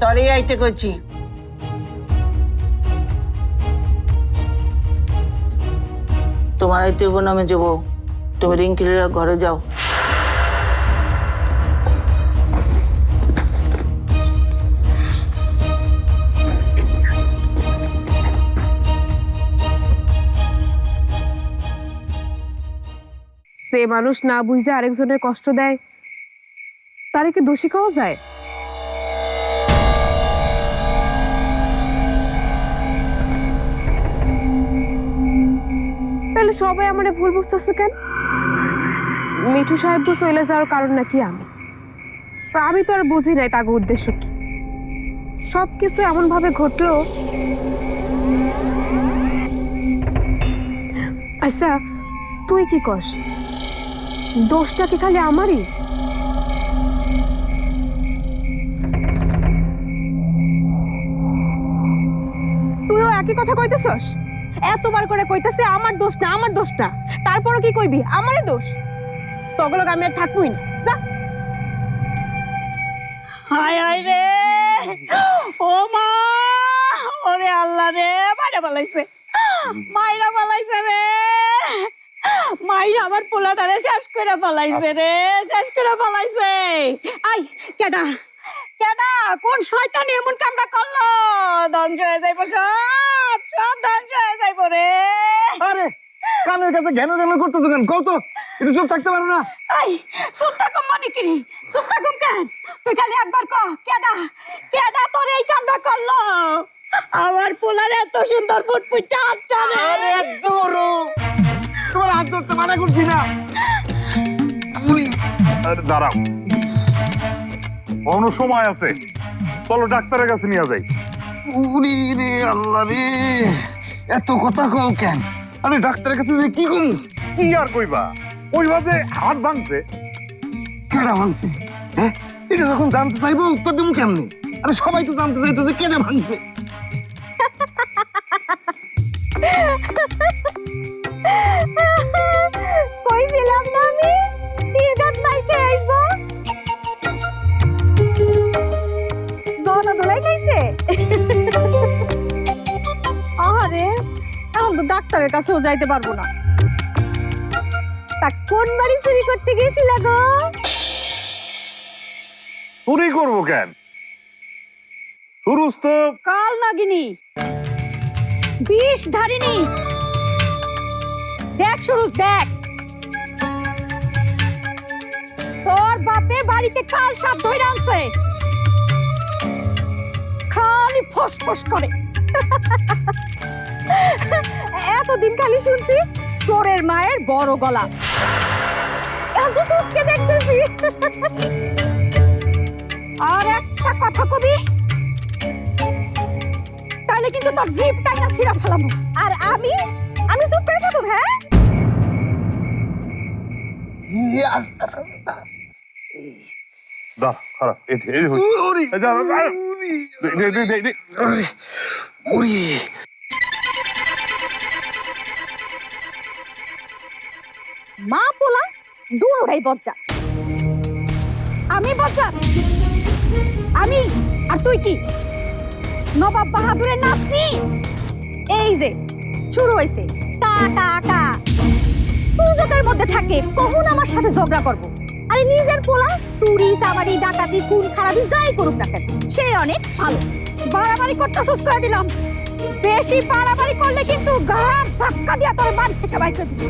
তরেই আইতে করছি। তোমার আইতে হবো না, আমি যাবো। তুমি রিঙ্কির ঘরে যাও। সে মানুষ না বুঝতে আরেকজনের কষ্ট দেয়, তারে কি দোষী খাওয়া যায়? তাহলে সবাই আমারে ভুল বুঝতেছে কেন? মিঠু সাহেব তো চলে যাওয়ার কারণ নাকি আমি তো আর বুঝি নাই তাকে উদ্দেশ্য কি। সবকিছু এমন ভাবে ঘটলো। আচ্ছা, তুই কি কস? দোষটা কি খালি আমারই? তুইও একই কথা কইতেছস? এতবার করে কইতেছে আমার দোষ না, আমার দোষ না, তারপরও কি কইবি আমারই দোষ? তগলক আমি আর থাকবই না, যা। হায় হায় রে, ও মা, ওরে আল্লাহ রে, মাইরা পালাইছে, মাইরা পালাইছে রে, মাইরা আমার পোলাটারে শেষ করে পালাইছে রে, শেষ করে পালাইছে। আই কেডা কেডা, কোন শয়তানি এমন কামটা করলো? ধ্বংস হয়ে যাইব, সব সব ধ্বংস হয়ে যাইব রে। আরে কানের কাছে ঘ্যানো ঘ্যানো করতেছো কেন? কও তো, একটু চুপ থাকতে পারো না? আই চুপ থাকুম মানে কি? চুপ থাকুম কেন? তুই খালি একবার কহ, কেডা কেডা তোর এই কামটা করলো? আমার পোলার এত সুন্দর ফুটফুটটা হাতটা রে। আরে জোরো, তোমার হাত ধরতে মানা করছি না। আরে দাঁড়াও, অন্য সময় আছে, চলো ডাক্তারের কাছে নিয়ে যাই। উরি রে আল্লাহ রে, এত কথা কও কেন? আরে ডাক্তারের কাছে যে কি করবো? কি আর কইবা, ওই বাজে হাত ভাঙছে। কেডা ভাঙছে? হ্যাঁ, এটা যখন জানতে চাইবো উত্তর দেবো কেমনে? আরে সবাই তো জানতে চাইতেছে কেডা ভাঙছে। কইছিলাম না আমি ইজ্জত পাইতে আইবো। দোনা দোলাই খাইছে। আরে এখন তো ডাক্তারের কাছেও যাইতে পারবো না। তা কোন বাড়ি চুরি করতে গেছিল গো? চুরি করবো কেন? সুরুজ তো কাল নাগিনি, বিষ ধারিনি। দেখ সুরুজ, দেখ তোর বাপে বাড়িতে কাল সাপ ধরে আনছে, খালি ফসফস করে। এতদিন খালি শুনছি চোরের মায়ের বড় গলা, এখন তো চোখকে দেখতেছি। আর একটা কথা কবি, তাহলে কিন্তু তোর জিভটাই না ছিঁড়া ফেলাবো। আর আমি আমি চুপ করে থাকবো? হ্যাঁ, দা খারাপ, এই হচ্ছে উরি এই যা, আরে, উরি দে, দে, দে, দে। উরি। মা পোলা দূর ওটাই বজ্জা। আমি বজ্জাত? আমি আর তুই কি নবাব বাহাদুরের নাতনি? এই যে শুরু হয়েছে কা কা কা, সুযোগের মধ্যে থাকে কখন আমার সাথে ঝগড়া করবো। আরে নিজের পোলা চুরি চামারি ডাকাতি খুন খারাপি যাই করুক না কেন, সে অনেক ভালো। বাড়াবাড়ি করতে সুস করে দিলাম, বেশি বাড়াবাড়ি করলে কিন্তু গাড় ধাক্কা দিয়া তোর বাড়ি থেকে বাইরে দিবি।